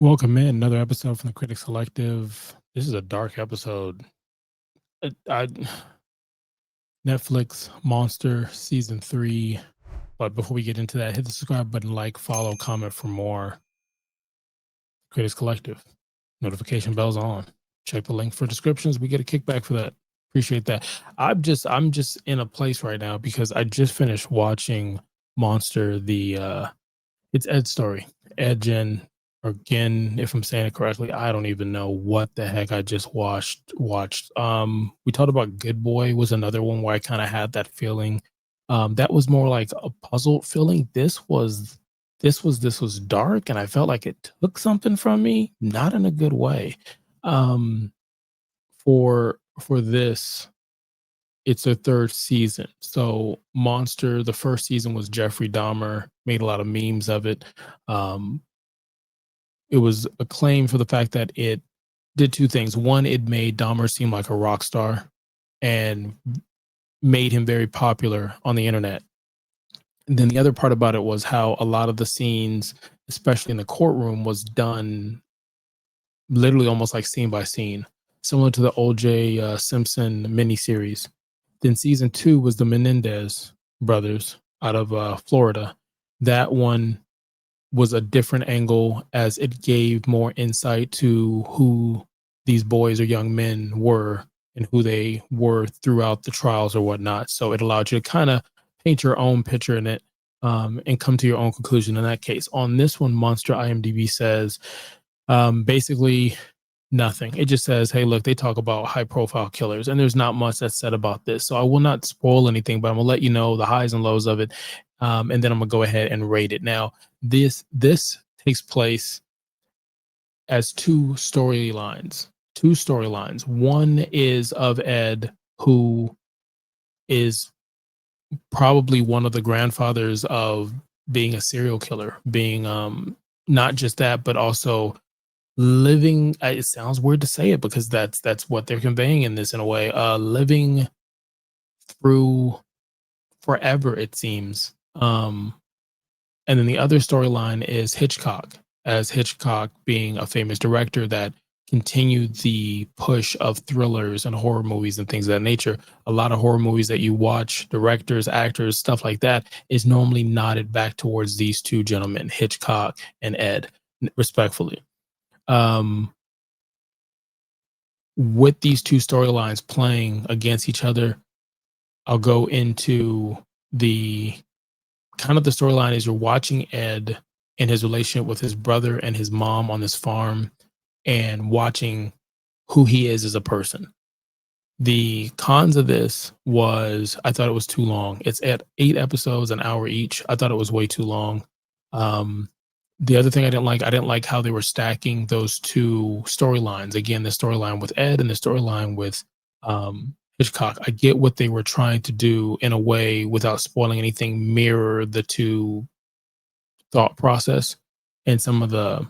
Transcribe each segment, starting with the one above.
Welcome in another episode from the Critics Collective. This is a dark episode. I Netflix Monster season 3. But before we get into that, hit the subscribe button, like, follow, comment for more. Critics Collective. Notification bells on. Check the link for descriptions. We get a kickback for that. Appreciate that. I'm just in a place right now because I just finished watching Monster, it's Ed's story. Ed Gein, or Gin, if I'm saying it correctly. I don't even know what the heck I just watched. We talked about Good Boy was another one where I kind of had that feeling. That was more like a puzzle feeling. This was dark, and I felt like it took something from me, not in a good way. Um, for this, it's their third season. So Monster, the first season was Jeffrey Dahmer, made a lot of memes of it. Um, it was acclaimed for the fact that it did two things. One, it made Dahmer seem like a rock star and made him very popular on the internet. And then the other part about it was how a lot of the scenes, especially in the courtroom, was done literally almost like scene by scene, similar to the OJ Simpson miniseries. Then season 2 was the Menendez brothers out of Florida. That one was a different angle as it gave more insight to who these boys or young men were and who they were throughout the trials or whatnot. So it allowed you to kind of paint your own picture in it, and come to your own conclusion in that case. On this one, Monster IMDb says basically nothing. It just says, hey, look, they talk about high profile killers, and there's not much that's said about this. So I will not spoil anything, but I'm gonna let you know the highs and lows of it. And then I'm gonna go ahead and rate it. Now, this takes place as two storylines. Two storylines. One is of Ed, who is probably one of the grandfathers of being a serial killer, being not just that, but also living, it sounds weird to say it because that's what they're conveying in this, in a way, living through forever, it seems. And then the other storyline is Hitchcock, as Hitchcock being a famous director that continued the push of thrillers and horror movies and things of that nature. A lot of horror movies that you watch, directors, actors, stuff like that, is normally nodded back towards these two gentlemen, Hitchcock and Ed, respectfully. Um, with these two storylines playing against each other, I'll go into the kind of the storyline is you're watching Ed and his relationship with his brother and his mom on this farm, and watching who he is as a person. The cons of this was I thought it was too long. It's at 8 episodes, an hour each. I thought it was way too long. Um, the other thing I didn't like how they were stacking those two storylines. Again, the storyline with Ed and the storyline with Hitchcock. I get what they were trying to do in a way without spoiling anything, mirror the two thought process and some of the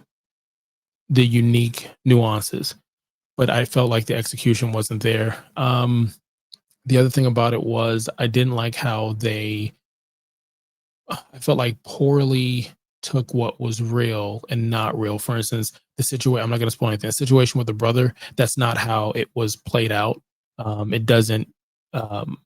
unique nuances. But I felt like the execution wasn't there. The other thing about it was I didn't like how I felt like poorly took what was real and not real. For instance, the situation, I'm not going to spoil anything. The situation with the brother, that's not how it was played out. It um,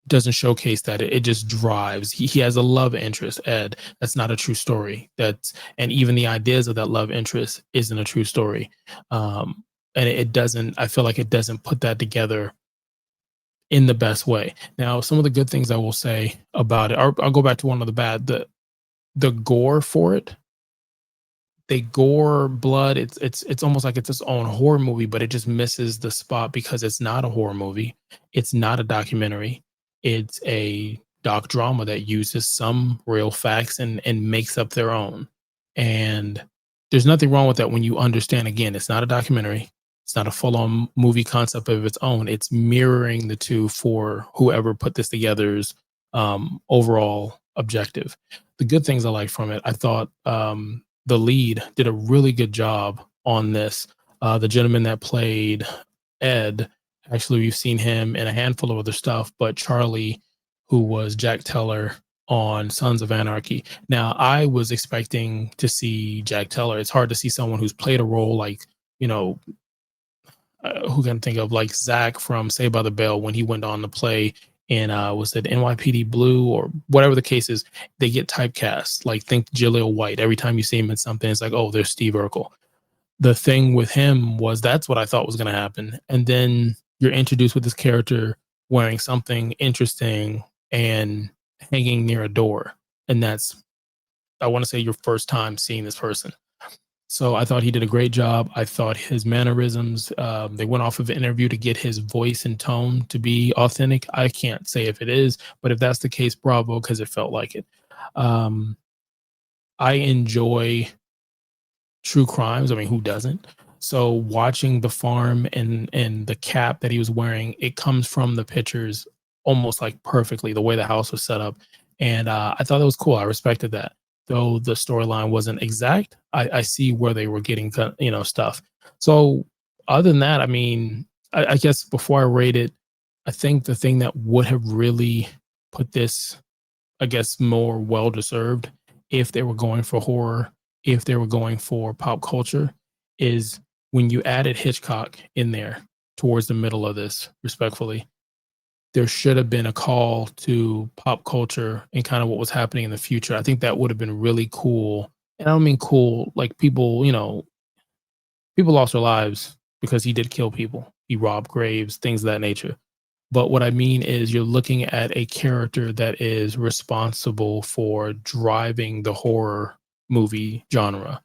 doesn't showcase that. It just drives. He has a love interest, Ed. That's not a true story. And even the ideas of that love interest isn't a true story. And it doesn't. I feel like it doesn't put that together in the best way. Now, some of the good things I will say about it, I'll go back to one of the bad. The gore for it, they gore blood. It's almost like it's its own horror movie, but it just misses the spot because it's not a horror movie. It's not a documentary. It's a doc drama that uses some real facts and makes up their own. And there's nothing wrong with that when you understand. Again, it's not a documentary. It's not a full-on movie concept of its own. It's mirroring the two for whoever put this together's overall objective. The good things I like from it, I thought the lead did a really good job on this. The gentleman that played Ed, actually, we've seen him in a handful of other stuff, but Charlie, who was Jack Teller on Sons of Anarchy. Now, I was expecting to see Jack Teller. It's hard to see someone who's played a role like, you know, who can think of like Zach from Saved by the Bell when he went on to play in was it NYPD Blue or whatever the case is. They get typecast. Like think Jaleel White. Every time you see him in something, it's like, oh, there's Steve Urkel. The thing with him was that's what I thought was going to happen, and then you're introduced with this character wearing something interesting and hanging near a door, and that's I want to say your first time seeing this person. So I thought he did a great job. I thought his mannerisms, they went off of an interview to get his voice and tone to be authentic. I can't say if it is, but if that's the case, bravo, because it felt like it. Um, I enjoy true crimes. I mean, who doesn't? So watching the farm and the cap that he was wearing, it comes from the pictures almost like perfectly the way the house was set up, and I thought that was cool. I respected that, though the storyline wasn't exact. I see where they were getting stuff. So other than that, I mean, I guess before I rate it, I think the thing that would have really put this I guess, more well deserved if they were going for horror, if they were going for pop culture, is when you added Hitchcock in there towards the middle of this, respectfully, there should have been a call to pop culture and kind of what was happening in the future. I think that would have been really cool. And I don't mean cool, like people, people lost their lives because he did kill people. He robbed graves, things of that nature. But what I mean is you're looking at a character that is responsible for driving the horror movie genre,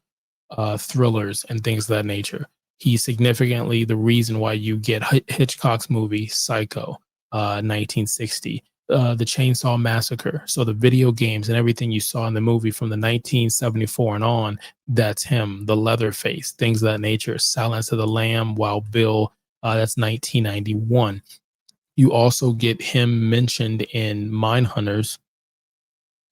thrillers and things of that nature. He's significantly the reason why you get Hitchcock's movie Psycho, 1960, the Chainsaw Massacre. So the video games and everything you saw in the movie from the 1974 and on, that's him. The Leatherface, things of that nature. Silence of the Lamb, Wild Bill, that's 1991. You also get him mentioned in Mindhunters.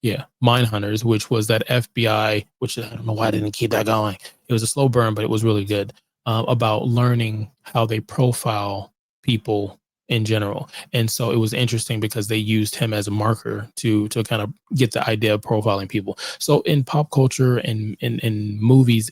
Yeah, Mindhunters, which was that FBI, which I don't know why I didn't keep that going. It was a slow burn, but it was really good about learning how they profile people in general. And so it was interesting because they used him as a marker to kind of get the idea of profiling people. So in pop culture and in movies,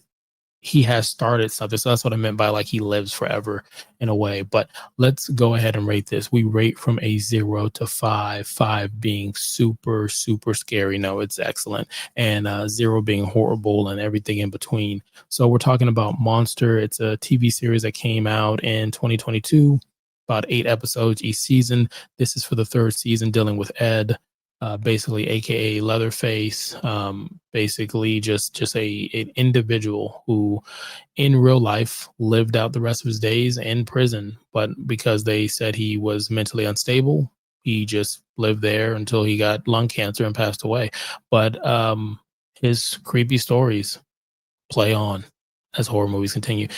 he has started something. So that's what I meant by like he lives forever in a way. But let's go ahead and rate this. We rate from a 0 to 5, 5 being super, super scary. No, it's excellent. And 0 being horrible and everything in between. So we're talking about Monster. It's a TV series that came out in 2022, about 8 episodes each season. This is for the third season, dealing with Ed, basically aka Leatherface, basically just a an individual who in real life lived out the rest of his days in prison, but because they said he was mentally unstable, he just lived there until he got lung cancer and passed away. But his creepy stories play on as horror movies continue.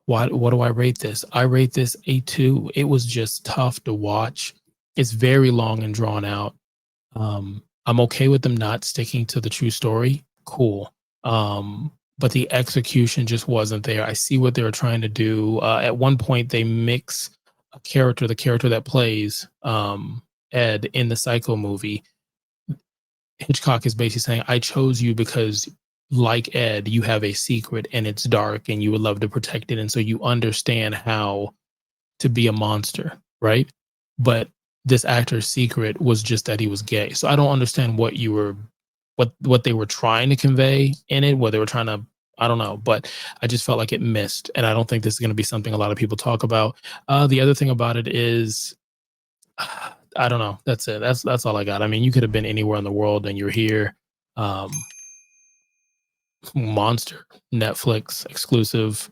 What do I rate this? I rate this a 2. It was just tough to watch. It's very long and drawn out. I'm okay with them not sticking to the true story. Cool. But the execution just wasn't there. I see what they were trying to do. At one point, they mix a character, the character that plays Ed in the Psycho movie. Hitchcock is basically saying, I chose you because, like Ed, you have a secret and it's dark and you would love to protect it. And so you understand how to be a monster, right? But this actor's secret was just that he was gay. So I don't understand what they were trying to convey in it, what they were trying to I don't know, but I just felt like it missed, and I don't think this is going to be something a lot of people talk about. The other thing about it is, I don't know. That's it. That's all I got. I mean, you could have been anywhere in the world, and you're here. Monster, Netflix exclusive.